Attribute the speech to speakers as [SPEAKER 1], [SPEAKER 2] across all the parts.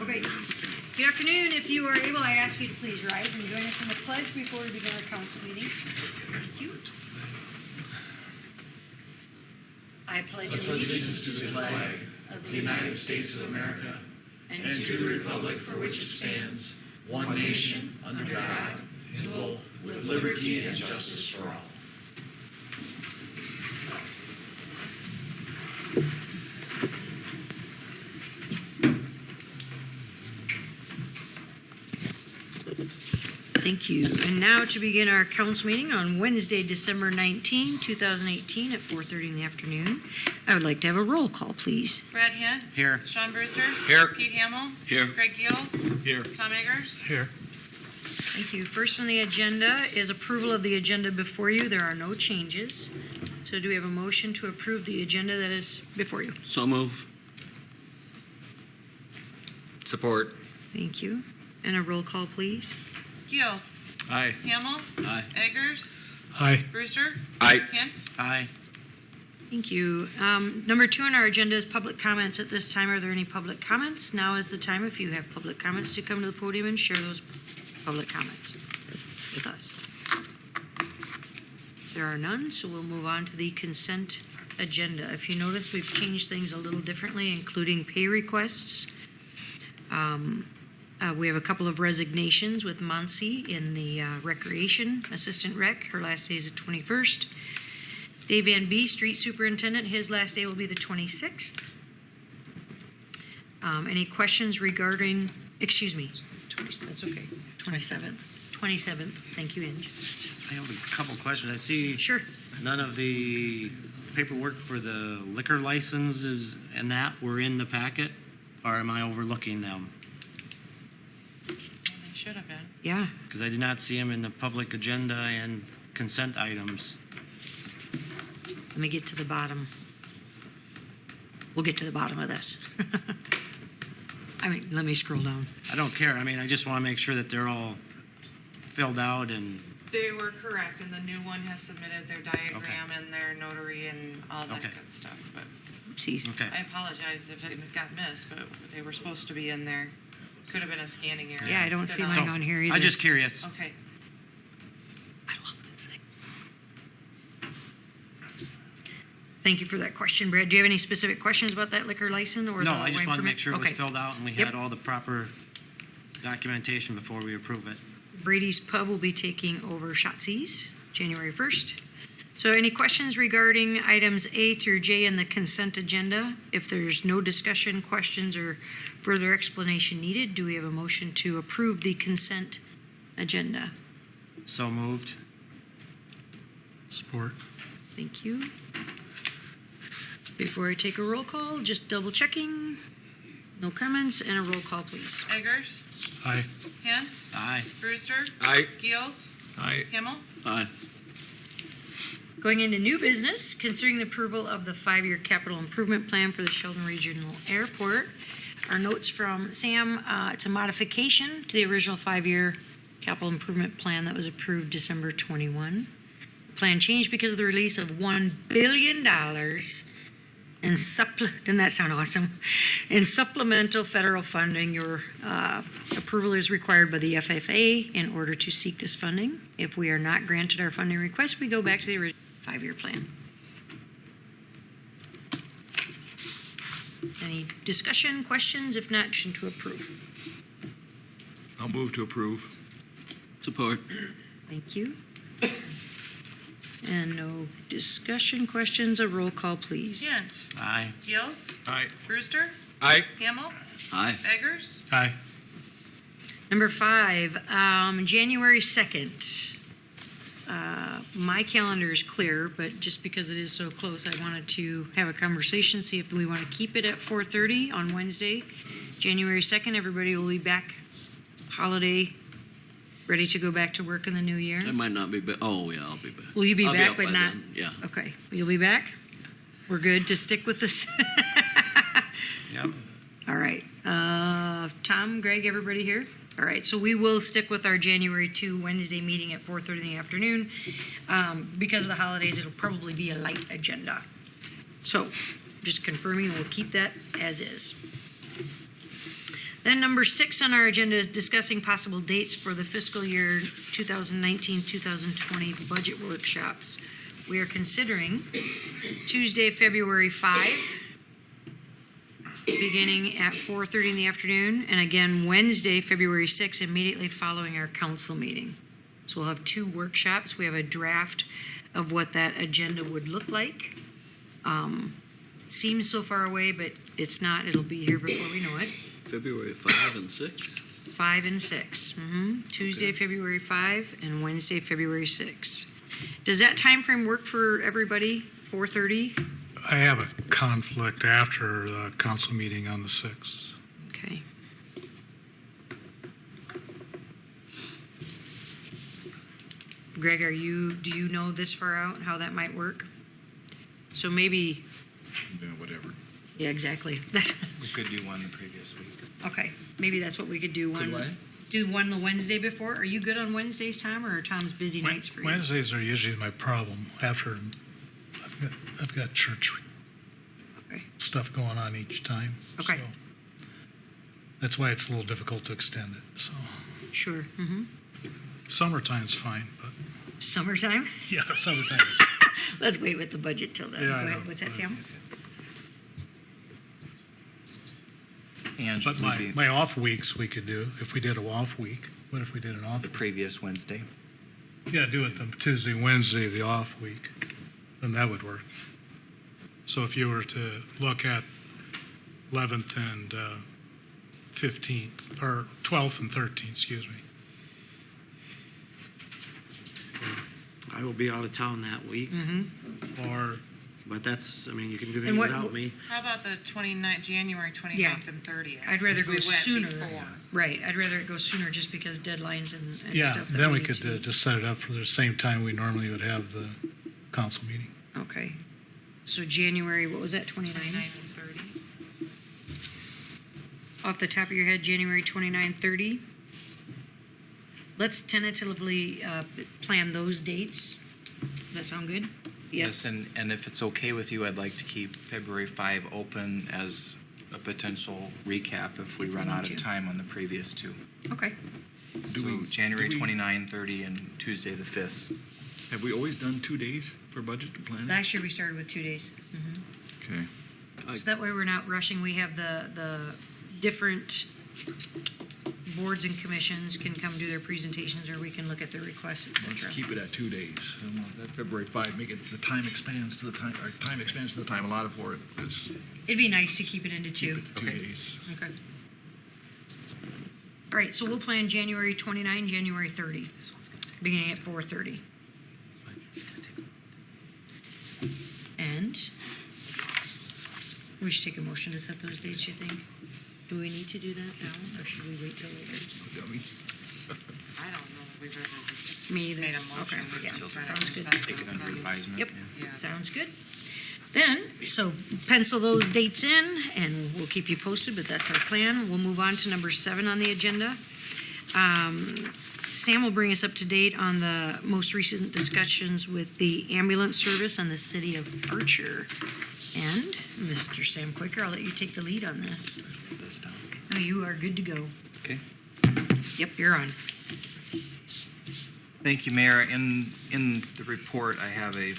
[SPEAKER 1] Okay. Good afternoon. If you are able, I ask you to please rise and join us in the pledge before we begin our council meeting. Thank you. I pledge allegiance to the flag of the United States of America and to the republic for which it stands, one nation, under God, indivisible, with liberty and justice for all. Thank you. And now to begin our council meeting on Wednesday, December 19, 2018 at 4:30 in the afternoon. I would like to have a roll call, please.
[SPEAKER 2] Brad Hitt.
[SPEAKER 3] Here.
[SPEAKER 2] Sean Brewster.
[SPEAKER 3] Here.
[SPEAKER 2] Pete Hamill.
[SPEAKER 3] Here.
[SPEAKER 2] Greg Giels.
[SPEAKER 3] Here.
[SPEAKER 2] Tom Eggers.
[SPEAKER 3] Here.
[SPEAKER 1] Thank you. First on the agenda is approval of the agenda before you. There are no changes. So do we have a motion to approve the agenda that is before you?
[SPEAKER 3] So move. Support.
[SPEAKER 1] Thank you. And a roll call, please.
[SPEAKER 2] Giels.
[SPEAKER 3] Aye.
[SPEAKER 2] Hamill.
[SPEAKER 3] Aye.
[SPEAKER 2] Eggers.
[SPEAKER 3] Aye.
[SPEAKER 2] Brewster.
[SPEAKER 3] Aye.
[SPEAKER 2] Kent.
[SPEAKER 3] Aye.
[SPEAKER 1] Thank you. Number 2 on our agenda is public comments at this time. Are there any public comments? Now is the time, if you have public comments, to come to the podium and share those public comments with us. There are none, so we'll move on to the consent agenda. If you notice, we've changed things a little differently, including pay requests. We have a couple of resignations with Monsi in the recreation assistant rec. Her last day is the 21st. Dave Van B, street superintendent, his last day will be the 26th. Any questions regarding, excuse me, that's okay, 27th. Thank you, Inge.
[SPEAKER 3] I have a couple questions. I see
[SPEAKER 1] Sure.
[SPEAKER 3] none of the paperwork for the liquor licenses and that were in the packet, or am I overlooking them?
[SPEAKER 2] They should have been.
[SPEAKER 1] Yeah.
[SPEAKER 3] Because I did not see them in the public agenda and consent items.
[SPEAKER 1] Let me get to the bottom. We'll get to the bottom of this. Let me scroll down.
[SPEAKER 3] I don't care. I mean, I just want to make sure that they're all filled out and...
[SPEAKER 2] They were correct, and the new one has submitted their diagram and their notary and all that good stuff. But
[SPEAKER 1] Oopsies.
[SPEAKER 3] Okay.
[SPEAKER 2] I apologize if it got missed, but they were supposed to be in there. Could have been a scanning error.
[SPEAKER 1] Yeah, I don't see
[SPEAKER 2] Instead
[SPEAKER 1] mine
[SPEAKER 2] of-
[SPEAKER 1] on here either.
[SPEAKER 3] I'm just curious.
[SPEAKER 2] Okay.
[SPEAKER 1] I love this thing. Thank you for that question, Brad. Do you have any specific questions about that liquor license or
[SPEAKER 3] No,
[SPEAKER 1] the
[SPEAKER 3] I just
[SPEAKER 1] wine
[SPEAKER 3] wanted to
[SPEAKER 1] permit?
[SPEAKER 3] make sure it was
[SPEAKER 1] Okay.
[SPEAKER 3] filled out and we
[SPEAKER 1] Yep.
[SPEAKER 3] had all the proper documentation before we approve it.
[SPEAKER 1] Brady's Pub will be taking over Shotzi's January 1st. So any questions regarding items A through J in the consent agenda? If there's no discussion, questions, or further explanation needed, do we have a motion to approve the consent agenda?
[SPEAKER 3] So moved.
[SPEAKER 4] Support.
[SPEAKER 1] Thank you. Before I take a roll call, just double checking. No comments, and a roll call, please.
[SPEAKER 2] Eggers.
[SPEAKER 4] Aye.
[SPEAKER 2] Kent.
[SPEAKER 3] Aye.
[SPEAKER 2] Brewster.
[SPEAKER 3] Aye.
[SPEAKER 2] Giels.
[SPEAKER 4] Aye.
[SPEAKER 2] Hamill.
[SPEAKER 3] Aye.
[SPEAKER 1] Going into new business, considering the approval of the 5-year capital improvement plan for the Sheldon Regional Airport. Our notes from Sam, it's a modification to the original 5-year capital improvement plan that was approved December 21. The plan changed because of the release of $1 billion in doesn't that sound awesome? In supplemental federal funding. Your approval is required by the FFA in order to seek this funding. If we are not granted our funding request, we go back to the original 5-year plan. Any discussion, questions? If not, motion to approve.
[SPEAKER 4] I'll move to approve.
[SPEAKER 3] Support.
[SPEAKER 1] Thank you. And no discussion, questions, a roll call, please.
[SPEAKER 2] Kent.
[SPEAKER 3] Aye.
[SPEAKER 2] Giels.
[SPEAKER 4] Aye.
[SPEAKER 2] Brewster.
[SPEAKER 4] Aye.
[SPEAKER 2] Hamill.
[SPEAKER 3] Aye.
[SPEAKER 2] Eggers.
[SPEAKER 4] Aye.
[SPEAKER 1] Number 5, January 2nd. My calendar is clear, but just because it is so close, I wanted to have a conversation, see if we want to keep it at 4:30 on Wednesday, January 2nd. Everybody will be back, holiday, ready to go back to work in the new year.
[SPEAKER 5] I might not be back. Oh, yeah, I'll be back.
[SPEAKER 1] Will you be
[SPEAKER 5] I'll
[SPEAKER 1] back,
[SPEAKER 5] out
[SPEAKER 1] but
[SPEAKER 5] by
[SPEAKER 1] not?
[SPEAKER 5] then. Yeah.
[SPEAKER 1] Okay, you'll be back? We're good to stick with this?
[SPEAKER 3] Yep.
[SPEAKER 1] All right. Tom, Greg, everybody here? All right, so we will stick with our January 2 Wednesday meeting at 4:30 in the afternoon. Because of the holidays, it'll probably be a light agenda. So just confirming we'll keep that as is. Then number 6 on our agenda is discussing possible dates for the fiscal year 2019-2020 budget workshops. We are considering Tuesday, February 5, beginning at 4:30 in the afternoon, and again Wednesday, February 6, immediately following our council meeting. So we'll have 2 workshops. We have a draft of what that agenda would look like. Seems so far away, but it's not. It'll be here before we know it.
[SPEAKER 5] February 5 and 6?
[SPEAKER 1] 5 and 6. Tuesday, February 5, and Wednesday, February 6. Does that time frame work for everybody? 4:30?
[SPEAKER 6] I have a conflict after the council meeting on the 6th.
[SPEAKER 1] Okay. Greg, do you know this far out, how that might work? So maybe,
[SPEAKER 4] Yeah, whatever.
[SPEAKER 1] yeah, exactly.
[SPEAKER 7] We could do one the previous week.
[SPEAKER 1] Okay, maybe that's what we could do. Do one the Wednesday before. Are you good on Wednesdays, Tom, or are Tom's busy nights for you?
[SPEAKER 6] Wednesdays are usually my problem after I've got church
[SPEAKER 1] Okay.
[SPEAKER 6] stuff going on each time.
[SPEAKER 1] Okay.
[SPEAKER 6] So that's why it's a little difficult to extend it. So
[SPEAKER 1] Sure.
[SPEAKER 6] summertime's fine, but
[SPEAKER 1] Summertime?
[SPEAKER 6] yeah, summertime.
[SPEAKER 1] Let's wait with the budget till then.
[SPEAKER 6] Yeah,
[SPEAKER 1] Go
[SPEAKER 6] I
[SPEAKER 1] ahead.
[SPEAKER 6] know.
[SPEAKER 1] What's that, Sam?
[SPEAKER 7] And
[SPEAKER 6] But
[SPEAKER 7] would be
[SPEAKER 6] my off weeks we could do if we did an off week. What if we did an off
[SPEAKER 7] the
[SPEAKER 6] week?
[SPEAKER 7] previous Wednesday.
[SPEAKER 6] Yeah, do it the Tuesday, Wednesday of the off week. Then that would work. So if you were to look at 11th and 15th, or 12th and 13th, excuse me.
[SPEAKER 3] I will be out of town that week,
[SPEAKER 6] Or
[SPEAKER 3] but that's, I mean, you can do it
[SPEAKER 1] And what-
[SPEAKER 3] without me.
[SPEAKER 2] How about the January 29th and 30th?
[SPEAKER 1] I'd rather
[SPEAKER 2] We
[SPEAKER 1] go
[SPEAKER 2] went
[SPEAKER 1] sooner.
[SPEAKER 2] before.
[SPEAKER 1] Right. I'd rather it go sooner just because deadlines and
[SPEAKER 6] yeah,
[SPEAKER 1] stuff. that
[SPEAKER 6] then we
[SPEAKER 1] need
[SPEAKER 6] could
[SPEAKER 1] to-
[SPEAKER 6] just set it up for the same time we normally would have the council meeting.
[SPEAKER 1] Okay. So January, what was that, 29?
[SPEAKER 2] 29 and 30.
[SPEAKER 1] Off the top of your head, January 29, 30. Let's tentatively plan those dates. Does that sound good?
[SPEAKER 7] Yes, and if it's okay with you, I'd like to keep February 5 open as a potential recap if we
[SPEAKER 1] If we
[SPEAKER 7] run
[SPEAKER 1] need
[SPEAKER 7] out
[SPEAKER 1] to.
[SPEAKER 7] of time on the previous 2.
[SPEAKER 1] Okay.
[SPEAKER 7] So January 29, 30, and Tuesday the 5th.
[SPEAKER 4] Have we always done 2 days for budget planning?
[SPEAKER 1] Last year we started with 2 days.
[SPEAKER 4] Okay.
[SPEAKER 1] So that way we're not rushing. We have the different boards and commissions can come do their presentations, or we can look at their requests, et
[SPEAKER 4] Let's
[SPEAKER 1] cetera.
[SPEAKER 4] keep it at 2 days. That February 5, make it, the time expands to the time, or time expands to the time allotted for it. It's
[SPEAKER 1] It'd be nice to keep it into 2.
[SPEAKER 4] 2 days.
[SPEAKER 1] Okay. All right, so we'll plan January 29, January 30, beginning at 4:30. And we should take a motion to set those dates, you think? Do we need to do that now, or should we wait till later?
[SPEAKER 4] Dummy.
[SPEAKER 2] I don't know if we've ever just
[SPEAKER 1] Me either.
[SPEAKER 2] made a motion.
[SPEAKER 1] Okay,
[SPEAKER 2] We
[SPEAKER 1] yeah,
[SPEAKER 2] just
[SPEAKER 1] sounds
[SPEAKER 2] went
[SPEAKER 1] good.
[SPEAKER 2] and set
[SPEAKER 7] Take it under
[SPEAKER 2] them.
[SPEAKER 7] advisement.
[SPEAKER 1] Yep,
[SPEAKER 2] Yeah.
[SPEAKER 1] sounds good. Then, so pencil those dates in, and we'll keep you posted, but that's our plan. We'll move on to number 7 on the agenda. Sam will bring us up to date on the most recent discussions with the ambulance service and the city of Archer. And Mr. Sam Quicker, I'll let you take the lead on this.
[SPEAKER 7] Put this down.
[SPEAKER 1] Oh, you are good to go.
[SPEAKER 7] Okay.
[SPEAKER 1] Yep, you're on.
[SPEAKER 7] Thank you, Mayor. In the report, I have a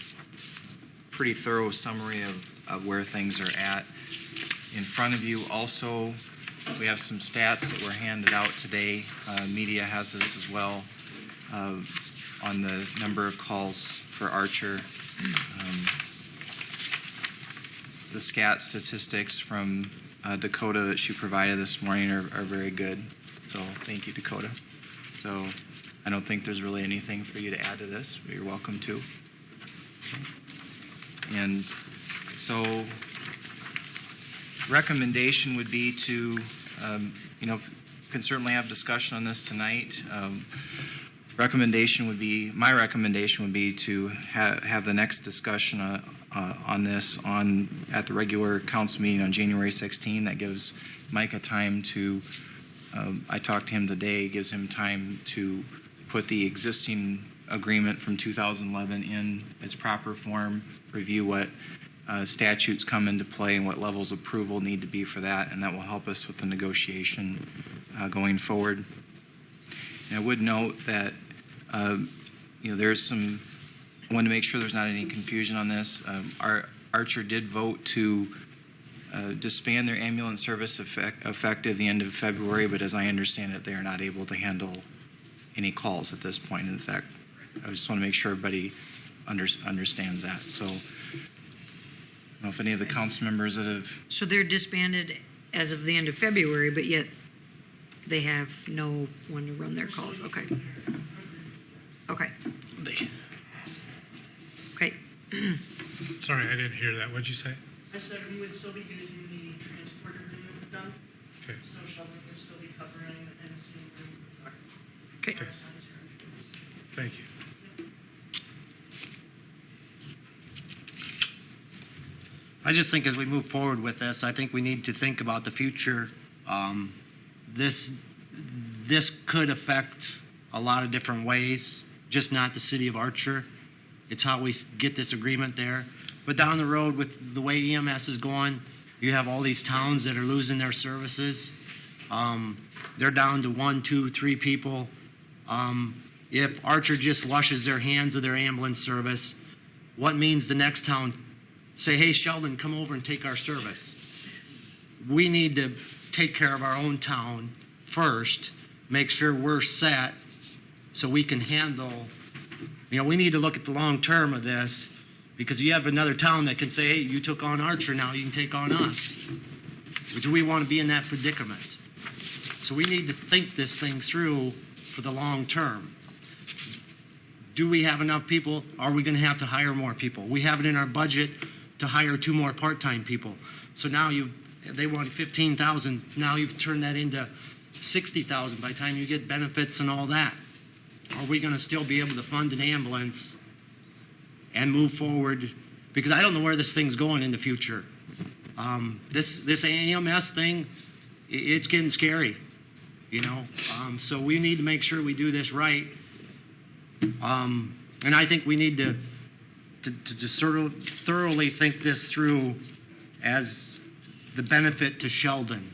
[SPEAKER 7] pretty thorough summary of where things are at. In front of you also, we have some stats that were handed out today. Media has this as well, on the number of calls for Archer. The SCAT statistics from Dakota that she provided this morning are very good. So thank you, Dakota. So I don't think there's really anything for you to add to this, but you're welcome to. And so recommendation would be to, can certainly have discussion on this tonight. My recommendation would be to have the next discussion on this at the regular council meeting on January 16. That gives Mike a time to, I talked to him today, gives him time to put the existing agreement from 2011 in its proper form, review what statutes come into play and what levels of approval need to be for that, and that will help us with the negotiation going forward. And I would note that there's some. I want to make sure there's not any confusion on this. Archer did vote to disband their ambulance service effective the end of February, but as I understand it, they are not able to handle any calls at this point. In fact, I just want to make sure everybody understands that. So, I don't know if any of the council members that have.
[SPEAKER 1] So they're disbanded as of the end of February, but yet they have no one to run their calls. Okay. Okay. Okay.
[SPEAKER 6] Sorry, I didn't hear that. What'd you say?
[SPEAKER 8] I said we would still be using the transport agreement we've done.
[SPEAKER 6] Okay.
[SPEAKER 8] So Sheldon would still be covering and seeing.
[SPEAKER 1] Okay.
[SPEAKER 6] Thank you.
[SPEAKER 3] I just think as we move forward with this, I think we need to think about the future. This could affect a lot of different ways, just not the city of Archer. It's how we get this agreement there. But down the road with the way EMS is going, you have all these towns that are losing their services. They're down to 1, 2, 3 people. If Archer just washes their hands of their ambulance service, what means the next town say, hey, Sheldon, come over and take our service? We need to take care of our own town first, make sure we're set so we can handle. We need to look at the long term of this, because you have another town that can say, hey, you took on Archer, now you can take on us. Which we want to be in that predicament. So we need to think this thing through for the long term. Do we have enough people? Are we going to have to hire more people? We have it in our budget to hire 2 more part-time people. So now they want 15,000. Now you've turned that into 60,000 by the time you get benefits and all that. Are we going to still be able to fund an ambulance and move forward? Because I don't know where this thing's going in the future. This AMS thing, it's getting scary, So we need to make sure we do this right. And I think we need to just sort of thoroughly think this through as the benefit to Sheldon.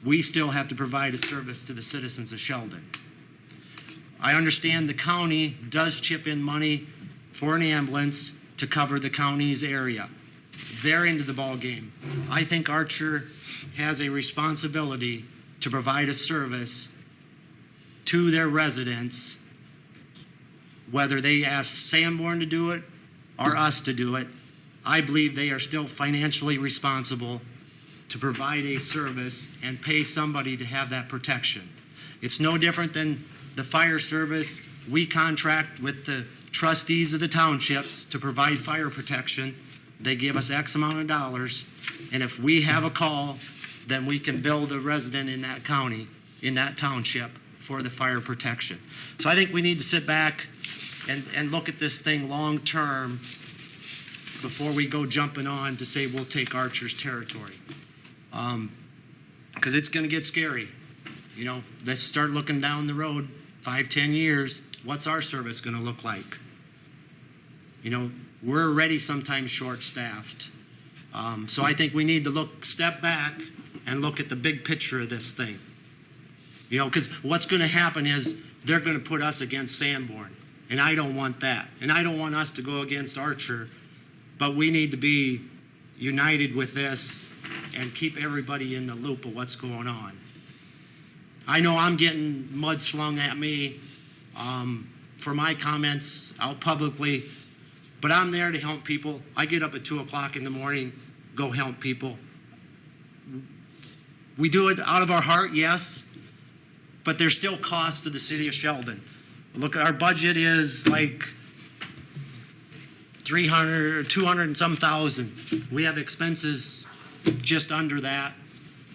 [SPEAKER 3] We still have to provide a service to the citizens of Sheldon. I understand the county does chip in money for an ambulance to cover the county's area. They're into the ball game. I think Archer has a responsibility to provide a service to their residents, whether they ask Sanborn to do it or us to do it. I believe they are still financially responsible to provide a service and pay somebody to have that protection. It's no different than the fire service. We contract with the trustees of the townships to provide fire protection. They give us X amount of dollars, and if we have a call, then we can bill the resident in that county, in that township, for the fire protection. So I think we need to sit back and look at this thing long term before we go jumping on to say we'll take Archer's territory. Because it's going to get scary. Let's start looking down the road 5-10 years. What's our service going to look like? We're already sometimes short-staffed. So I think we need to step back and look at the big picture of this thing. Because what's going to happen is they're going to put us against Sanborn. And I don't want that. And I don't want us to go against Archer. But we need to be united with this and keep everybody in the loop of what's going on. I know I'm getting mud slung at me for my comments out publicly, but I'm there to help people. I get up at 2 o'clock in the morning, go help people. We do it out of our heart, yes, but there's still cost to the city of Sheldon. Look, our budget is like 300 or 200 and some thousand. We have expenses just under that.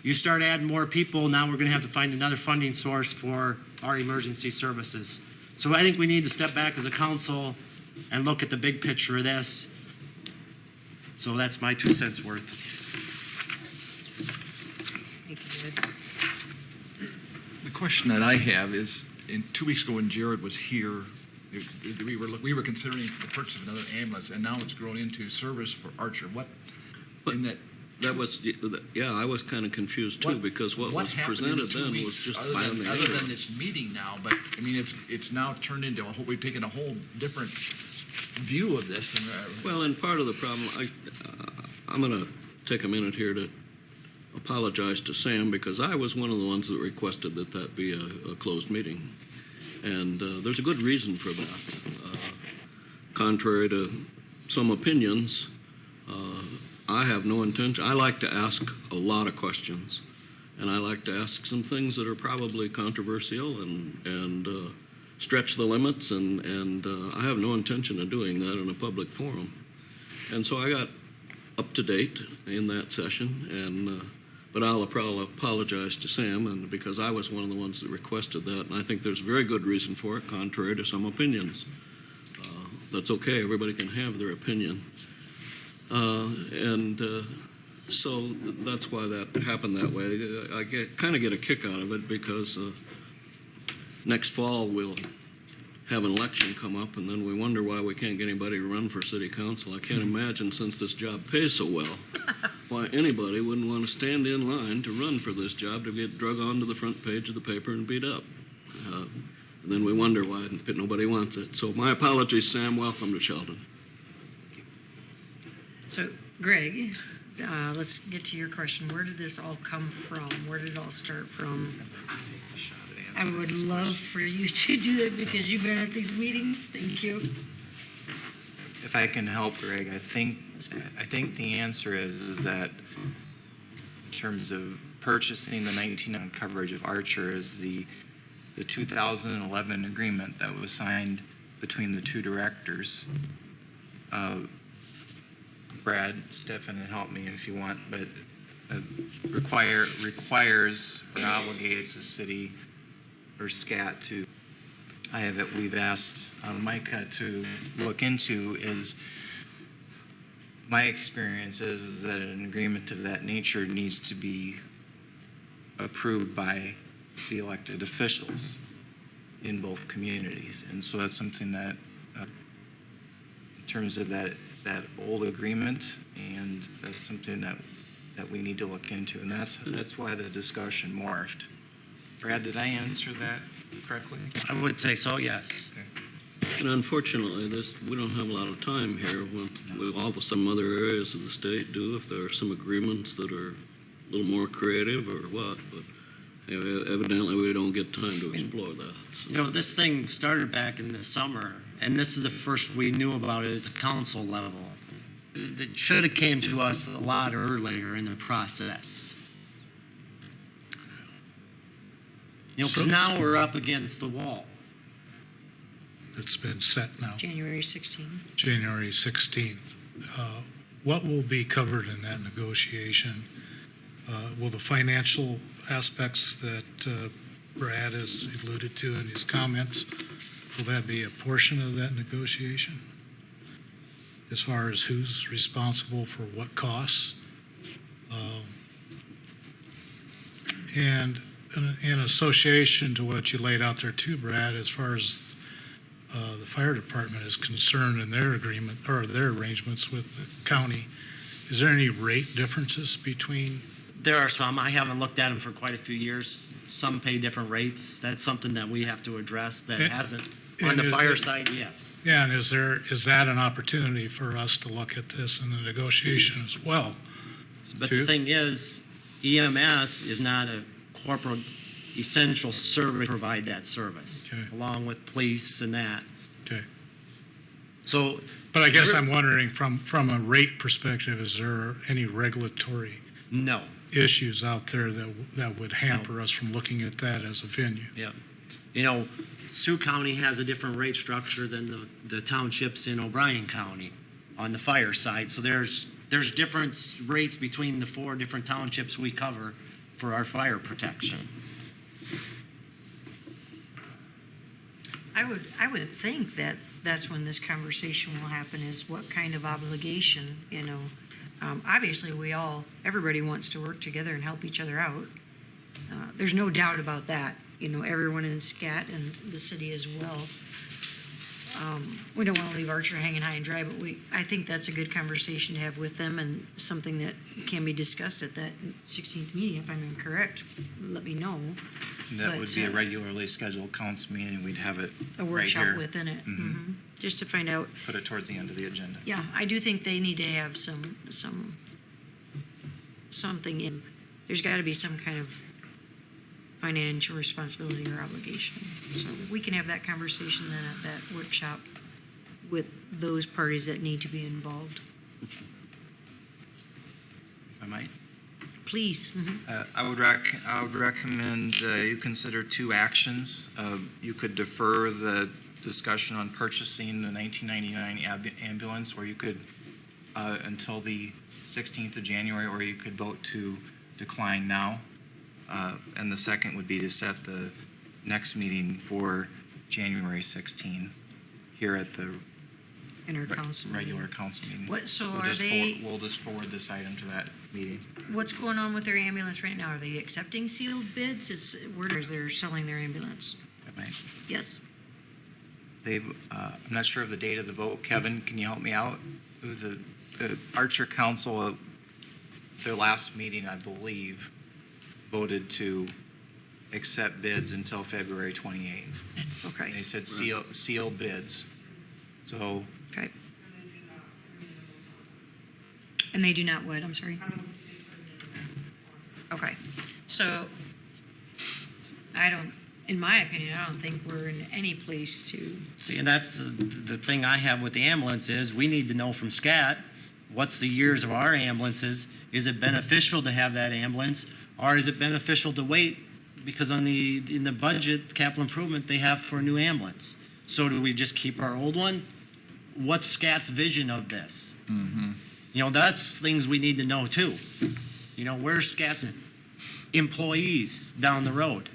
[SPEAKER 3] You start adding more people, now we're going to have to find another funding source for our emergency services. So I think we need to step back as a council and look at the big picture of this. So that's my 2 cents worth.
[SPEAKER 1] Thank you, David.
[SPEAKER 4] The question that I have is, 2 weeks ago when Jared was here, we were considering the purchase of another ambulance, and now it's grown into service for Archer. in that.
[SPEAKER 5] That was, yeah, I was kind of confused too, because what was
[SPEAKER 4] happened in
[SPEAKER 5] presented
[SPEAKER 4] 2
[SPEAKER 5] then
[SPEAKER 4] weeks
[SPEAKER 5] was just
[SPEAKER 4] other
[SPEAKER 5] by
[SPEAKER 4] than,
[SPEAKER 5] the
[SPEAKER 4] other than
[SPEAKER 5] interim.
[SPEAKER 4] this meeting now, but I mean, it's now turned into we've taken a whole different view of this. And,
[SPEAKER 5] Well, and part of the problem, I'm going to take a minute here to apologize to Sam, because I was one of the ones that requested that be a closed meeting. And there's a good reason for that. Contrary to some opinions, I have no intention. I like to ask a lot of questions, and I like to ask some things that are probably controversial and stretch the limits, and I have no intention of doing that in a public forum. And so I got up to date in that session, and but I'll apologize to Sam, and because I was one of the ones that requested that, and I think there's very good reason for it, contrary to some opinions. That's okay. Everybody can have their opinion. So that's why that happened that way. I kind of get a kick out of it because next fall we'll have an election come up, and then we wonder why we can't get anybody to run for city council. I can't imagine, since this job pays so well, why anybody wouldn't want to stand in line to run for this job to get drug onto the front page of the paper and beat up. And then we wonder why nobody wants it. So my apologies, Sam. Welcome to Sheldon.
[SPEAKER 1] So, Greg, let's get to your question. Where did this all come from? Where did it all start from? I would love for you to do that because you've been at these meetings. Thank you.
[SPEAKER 7] If I can help, Greg, I think the answer is that in terms of purchasing the 19 coverage of Archer is the 2011 agreement that was signed between the two directors. Brad, Stefan, and help me if you want, but requires or obligates the city or SCAT to. We've asked Micah to look into is. My experience is that an agreement of that nature needs to be approved by the elected officials in both communities, and so that's something that, in terms of that old agreement, and that's something that we need to look into, and that's why the discussion morphed. Brad, did I answer that correctly?
[SPEAKER 3] I would say so, yes.
[SPEAKER 5] And unfortunately, we don't have a lot of time here. Some other areas of the state do, if there are some agreements that are a little more creative or what. But evidently, we don't get time to explore that. So.
[SPEAKER 3] You know, this thing started back in the summer, and this is the first we knew about it at the council level. It should have came to us a lot earlier in the process. You know, because now we're up against the wall.
[SPEAKER 6] It's been set now,
[SPEAKER 1] January 16th.
[SPEAKER 6] January 16th. What will be covered in that negotiation? Will the financial aspects that Brad has alluded to in his comments, will that be a portion of that negotiation? As far as who's responsible for what costs? And in association to what you laid out there too, Brad, as far as the fire department is concerned in their agreement or their arrangements with the county, is there any rate differences between?
[SPEAKER 3] There are some. I haven't looked at them for quite a few years. Some pay different rates. That's something that we have to address that hasn't. On the fire side, yes.
[SPEAKER 6] Yeah, and is that an opportunity for us to look at this in the negotiation as well?
[SPEAKER 3] But the thing is, EMS is not a corporate essential service to provide that service,
[SPEAKER 6] okay,
[SPEAKER 3] along with police and that.
[SPEAKER 6] Okay.
[SPEAKER 3] So,
[SPEAKER 6] but I guess I'm wondering from a rate perspective, is there any regulatory
[SPEAKER 3] no
[SPEAKER 6] issues out there that would hamper us from looking at that as a venue?
[SPEAKER 3] Yeah. You know, Sioux County has a different rate structure than the townships in O'Brien County on the fire side. So there's different rates between the 4 different townships we cover for our fire protection.
[SPEAKER 1] I would think that that's when this conversation will happen, is what kind of obligation, you know. Obviously, everybody wants to work together and help each other out. There's no doubt about that. You know, everyone in SCAT and the city as well. we don't want to leave Archer hanging high and dry, but I think that's a good conversation to have with them and something that can be discussed at that 16th meeting, if I'm incorrect. Let me know.
[SPEAKER 7] That
[SPEAKER 1] But,
[SPEAKER 7] would be a
[SPEAKER 1] uh,
[SPEAKER 7] regularly scheduled council meeting. We'd have it
[SPEAKER 1] A
[SPEAKER 7] right
[SPEAKER 1] workshop
[SPEAKER 7] here.
[SPEAKER 1] within it,
[SPEAKER 7] Mhm.
[SPEAKER 1] just to find out.
[SPEAKER 7] Put it towards the end of the agenda.
[SPEAKER 1] Yeah, I do think they need to have something in, there's got to be some kind of financial responsibility or obligation. So we can have that conversation then at that workshop with those parties that need to be involved.
[SPEAKER 7] If I might.
[SPEAKER 1] Please.
[SPEAKER 7] I would recommend you consider two actions. You could defer the discussion on purchasing the 1999 ambulance, or you could until the 16th of January, or you could vote to decline now. And the second would be to set the next meeting for January 16 here at the
[SPEAKER 1] In our council meeting.
[SPEAKER 7] regular council meeting.
[SPEAKER 1] So
[SPEAKER 7] We'll
[SPEAKER 1] are
[SPEAKER 7] just
[SPEAKER 1] they,
[SPEAKER 7] we'll just forward this item to that meeting.
[SPEAKER 1] what's going on with their ambulance right now? Are they accepting sealed bids? Where is they're selling their ambulance?
[SPEAKER 7] If I might.
[SPEAKER 1] Yes.
[SPEAKER 7] I'm not sure of the date of the vote. Kevin, can you help me out? It was the Archer Council, their last meeting, I believe, voted to accept bids until February 28th.
[SPEAKER 1] That's okay.
[SPEAKER 7] They said sealed bids. So
[SPEAKER 1] Okay. And they do not what? I'm sorry. Okay. So in my opinion, I don't think we're in any place to,
[SPEAKER 3] See, and that's the thing I have with the ambulance is we need to know from SCAT what's the years of our ambulances. Is it beneficial to have that ambulance, or is it beneficial to wait because in the budget capital improvement they have for a new ambulance? So do we just keep our old one? What's SCAT's vision of this? You know, that's things we need to know too. You know, where's SCAT's employees down the road?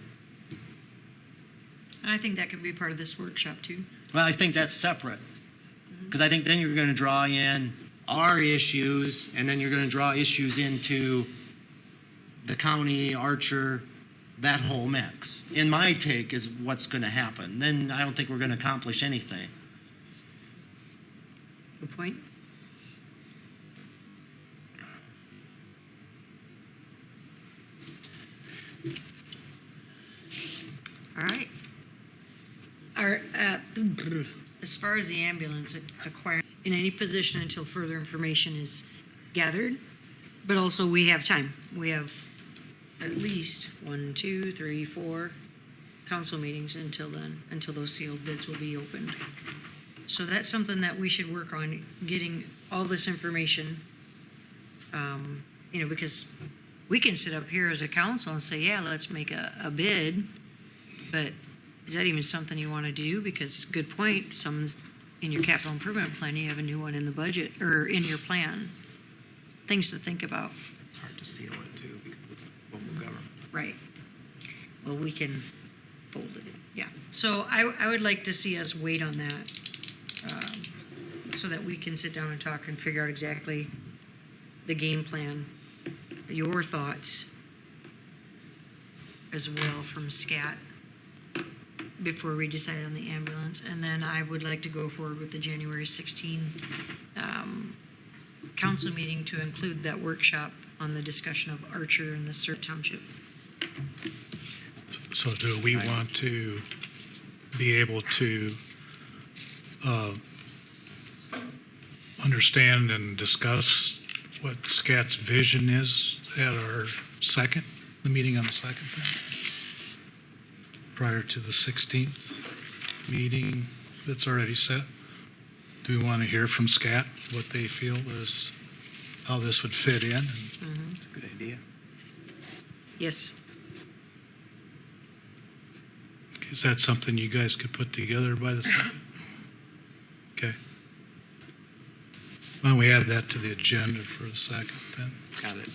[SPEAKER 1] and I think that could be part of this workshop too.
[SPEAKER 3] Well, I think that's separate. Because I think then you're going to draw in our issues, and then you're going to draw issues into the county, Archer, that whole mix. In my take is what's going to happen. Then I don't think we're going to accomplish anything.
[SPEAKER 1] Good point. All right. As far as the ambulance acquired in any position until further information is gathered, but also we have time. We have at least 1, 2, 3, 4 council meetings until then, until those sealed bids will be opened. So that's something that we should work on, getting all this information, because we can sit up here as a council and say, yeah, let's make a bid, but is that even something you want to do? Because, good point, someone's in your capital improvement plan, you have a new one in the budget, or in your plan. Things to think about.
[SPEAKER 7] it's hard to seal it too because it's local government.
[SPEAKER 1] Right. Well, we can fold it in. Yeah. So I would like to see us wait on that so that we can sit down and talk and figure out exactly the game plan, your thoughts as well from SCAT before we decide on the ambulance. And then I would like to go forward with the January 16 council meeting to include that workshop on the discussion of Archer and the Sur Township.
[SPEAKER 6] So do we want to be able to understand and discuss what SCAT's vision is at our the meeting on the 2nd then? Prior to the 16th meeting that's already set? Do we want to hear from SCAT what they feel is how this would fit in?
[SPEAKER 7] It's a good idea.
[SPEAKER 1] Yes.
[SPEAKER 6] Is that something you guys could put together by the 2nd? Okay. Why don't we add that to the agenda for the 2nd then?
[SPEAKER 7] Got it.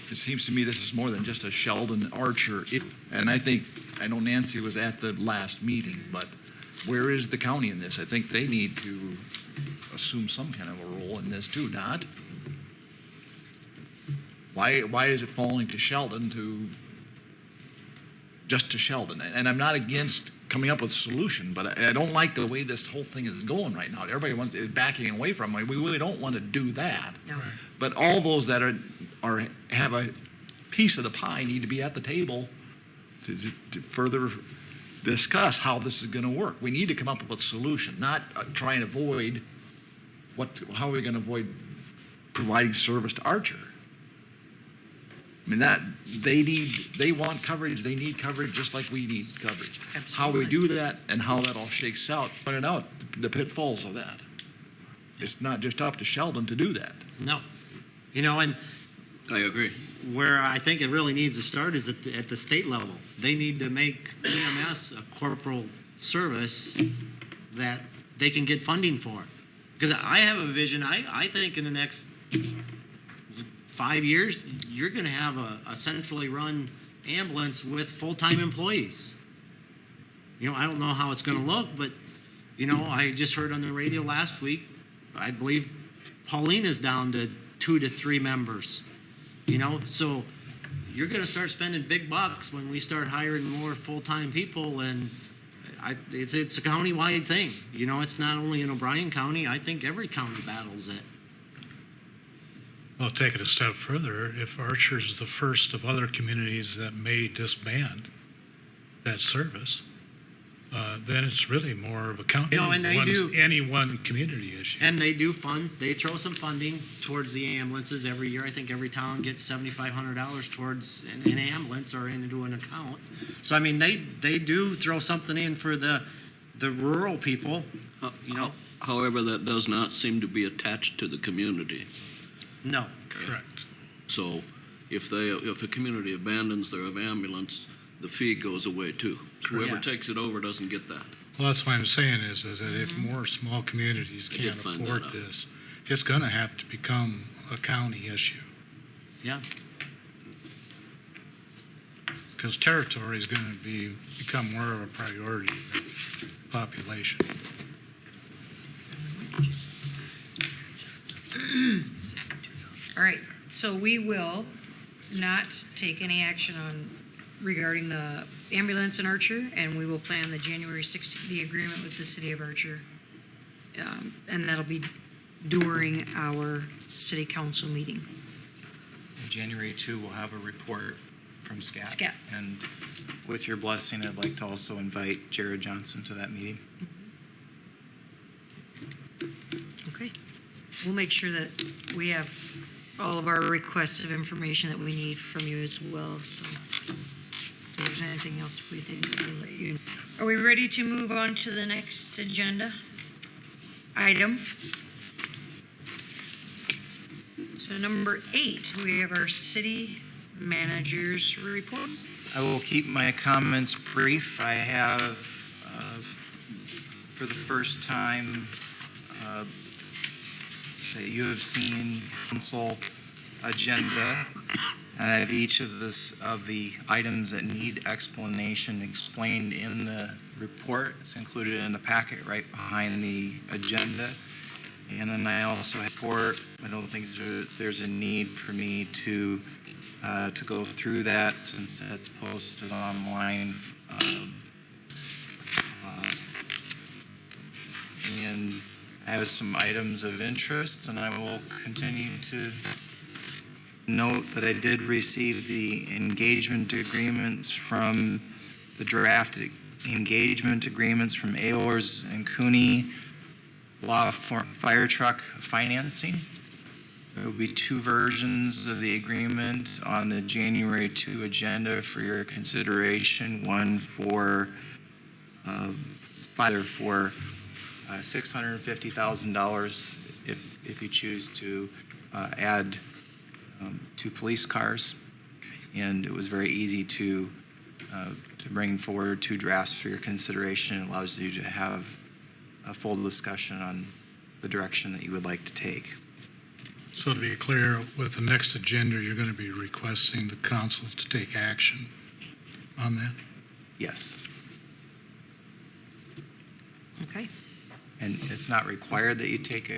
[SPEAKER 4] It seems to me this is more than just a Sheldon Archer. And I know Nancy was at the last meeting, but where is the county in this? I think they need to assume some kind of a role in this too, not? Why is it falling to Sheldon to just to Sheldon. And I'm not against coming up with a solution, but I don't like the way this whole thing is going right now. Everybody is backing away from it. We really don't want to do that.
[SPEAKER 1] No.
[SPEAKER 6] Right.
[SPEAKER 4] But all those that are have a piece of the pie need to be at the table to further discuss how this is going to work. We need to come up with a solution, not try and avoid how are we going to avoid providing service to Archer. I mean, that they want coverage, they need coverage just like we need coverage. How we do that and how that all shakes out, pointed out the pitfalls of that. It's not just up to Sheldon to do that.
[SPEAKER 3] No. You know, and
[SPEAKER 5] I agree.
[SPEAKER 3] where I think it really needs to start is at the state level. They need to make EMS a corporal service that they can get funding for. Because I have a vision, I think in the next 5 years, you're going to have a centrally run ambulance with full-time employees. You know, I don't know how it's going to look, but, you know, I just heard on the radio last week, I believe Pauline is down to 2 to 3 members. You know, so you're going to start spending big bucks when we start hiring more full-time people, and it's a county-wide thing. You know, it's not only in O'Brien County. I think every county battles it.
[SPEAKER 6] Well, take it a step further. If Archer is the first of other communities that may disband that service, then it's really more of a county,
[SPEAKER 3] No, and they do.
[SPEAKER 6] any one community issue.
[SPEAKER 3] And they do fund. They throw some funding towards the ambulances every year. I think every town gets $7,500 towards an ambulance or into an account. So I mean, they do throw something in for the rural people. You know,
[SPEAKER 5] However, that does not seem to be attached to the community.
[SPEAKER 3] no.
[SPEAKER 6] Correct.
[SPEAKER 5] So if a community abandons their ambulance, the fee goes away too. Whoever
[SPEAKER 3] Yeah.
[SPEAKER 5] takes it over doesn't get that.
[SPEAKER 6] Well, that's what I'm saying is that if more small communities
[SPEAKER 5] They
[SPEAKER 6] can't
[SPEAKER 5] did find
[SPEAKER 6] afford
[SPEAKER 5] that out.
[SPEAKER 6] this, it's going to have to become a county issue
[SPEAKER 3] Yeah.
[SPEAKER 6] because territory is going to become more of a priority than population.
[SPEAKER 1] All right, so we will not take any action regarding the ambulance in Archer, and we will plan the January 16th, the agreement with the city of Archer. And that'll be during our city council meeting.
[SPEAKER 7] January 2, we'll have a report from SCAT.
[SPEAKER 1] SCAT.
[SPEAKER 7] And with your blessing, I'd like to also invite Jared Johnson to that meeting.
[SPEAKER 1] Okay. We'll make sure that we have all of our requests of information that we need from you as well, so if there's anything else we think we'll let you know. Are we ready to move on to the next agenda item? So number 8, we have our city manager's report.
[SPEAKER 7] I will keep my comments brief. I have, for the first time, that you have seen council agenda. And I have each of the items that need explanation explained in the report. It's included in the packet right behind the agenda. And then I also have a report. I don't think there's a need for me to go through that since that's posted online. And I have some items of interest, and I will continue to note that I did receive the engagement agreements from the draft engagement agreements from Ayers and Cooney Law for Fire Truck Financing. There will be 2 versions of the agreement on the January 2 agenda for your consideration. One for either for $650,000 if you choose to add 2 police cars, and it was very easy to bring forward 2 drafts for your consideration. It allows you to have a full discussion on the direction that you would like to take.
[SPEAKER 6] So to be clear, with the next agenda, you're going to be requesting the council to take action on that?
[SPEAKER 7] Yes,
[SPEAKER 1] Okay.
[SPEAKER 7] and it's not required that you take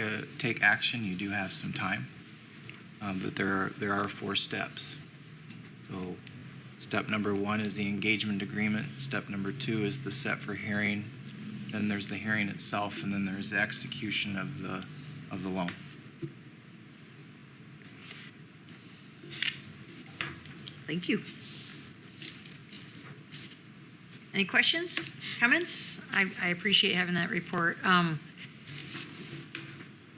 [SPEAKER 7] action. You do have some time, but there are 4 steps. So Step number 1 is the engagement agreement. Step number 2 is the set for hearing. Then there's the hearing itself, and then there's the execution of the loan.
[SPEAKER 1] Thank you. Any questions, comments? I appreciate having that report.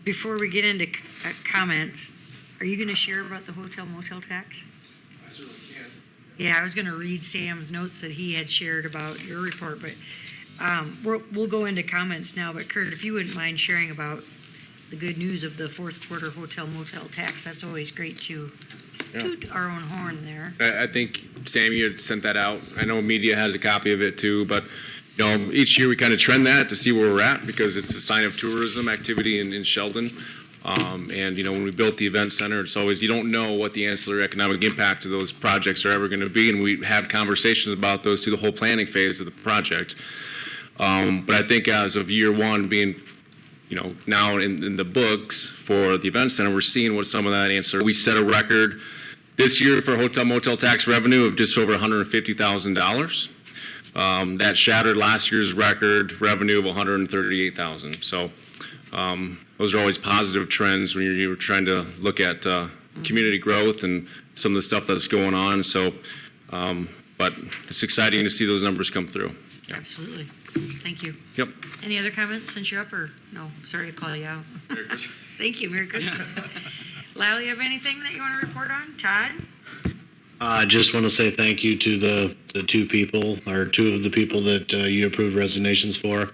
[SPEAKER 1] Before we get into comments, are you going to share about the hotel motel tax?
[SPEAKER 9] I certainly can.
[SPEAKER 1] Yeah, I was going to read Sam's notes that he had shared about your report, but we'll go into comments now. But Kurt, if you wouldn't mind sharing about the good news of the fourth quarter hotel motel tax, that's always great to toot our own horn there.
[SPEAKER 9] I think, Sam, you had sent that out. I know media has a copy of it too, but each year we kind of trend that to see where we're at because it's a sign of tourism activity in Sheldon. And when we built the event center, it's always, you don't know what the ancillary economic impact of those projects are ever going to be, and we have conversations about those through the whole planning phase of the project. But I think as of year one being, now in the books for the event center, we're seeing what some of that ancillary. We set a record this year for hotel motel tax revenue of just over $150,000. That shattered last year's record revenue of $138,000. So those are always positive trends when you're trying to look at community growth and some of the stuff that's going on. So, but it's exciting to see those numbers come through. Yeah.
[SPEAKER 1] Absolutely. Thank you.
[SPEAKER 9] Yep.
[SPEAKER 1] Any other comments since you're up, or no? Sorry to call you out. Thank you. Merry Christmas. Lyle, you have anything that you want to report on? Todd?
[SPEAKER 10] I just want to say thank you to the two of the people that you approved resignations for.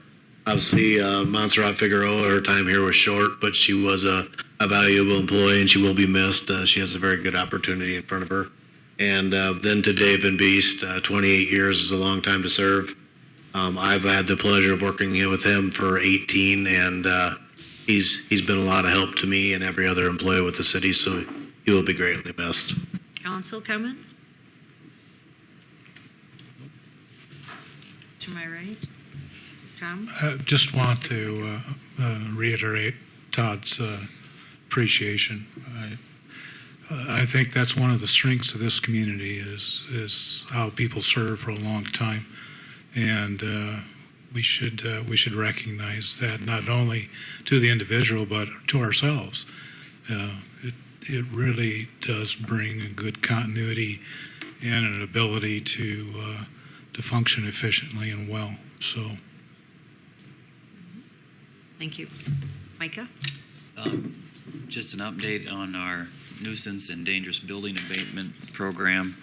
[SPEAKER 10] Obviously, Montserrat Figueroa, her time here was short, but she was a valuable employee and she will be missed. She has a very good opportunity in front of her. And then to Dave Van Beest, 28 years is a long time to serve. I've had the pleasure of working with him for 18, and he's been a lot of help to me and every other employee with the city, so he will be greatly missed.
[SPEAKER 1] Council comments? To my right? Tom?
[SPEAKER 6] I just want to reiterate Todd's appreciation. I think that's one of the strengths of this community is how people serve for a long time, and we should recognize that not only to the individual but to ourselves. It really does bring a good continuity and an ability to function efficiently and well. So.
[SPEAKER 1] Thank you. Micah?
[SPEAKER 11] Just an update on our nuisance and dangerous building abatement program.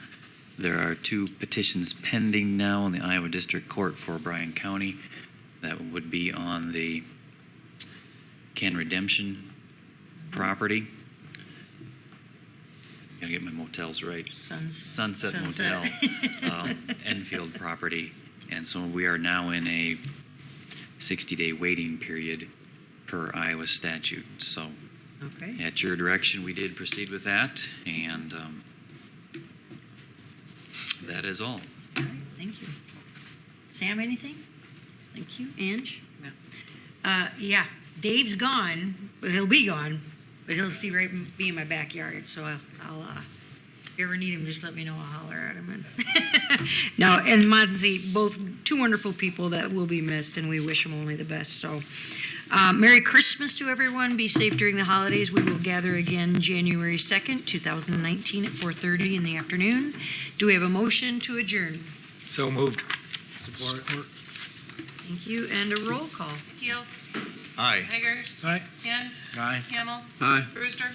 [SPEAKER 11] There are 2 petitions pending now in the Iowa District Court for Bryan County. That would be on the Can Redemption property. Gotta get my motels right. Sunset Motel, Enfield property. And so we are now in a 60-day waiting period per Iowa statute. So
[SPEAKER 1] Okay.
[SPEAKER 11] at your direction, we did proceed with that, and that is all.
[SPEAKER 1] All right. Thank you. Sam, anything? Thank you. Ange? No. Yeah. Dave's gone, but he'll be gone, but he'll still be in my backyard. So I'll if you ever need him, just let me know. I'll holler at him. No, and Monty, both 2 wonderful people that will be missed, and we wish them only the best. So, Merry Christmas to everyone. Be safe during the holidays. We will gather again January 2nd, 2019 at 4:30 in the afternoon. Do we have a motion to adjourn?
[SPEAKER 9] So moved.
[SPEAKER 6] Support.
[SPEAKER 1] Thank you. And a roll call.
[SPEAKER 2] Keels.
[SPEAKER 4] Aye.
[SPEAKER 2] Eggers.
[SPEAKER 6] Aye.
[SPEAKER 2] Hint.
[SPEAKER 3] Aye.
[SPEAKER 2] Hamel.
[SPEAKER 5] Aye.
[SPEAKER 2] Brewster.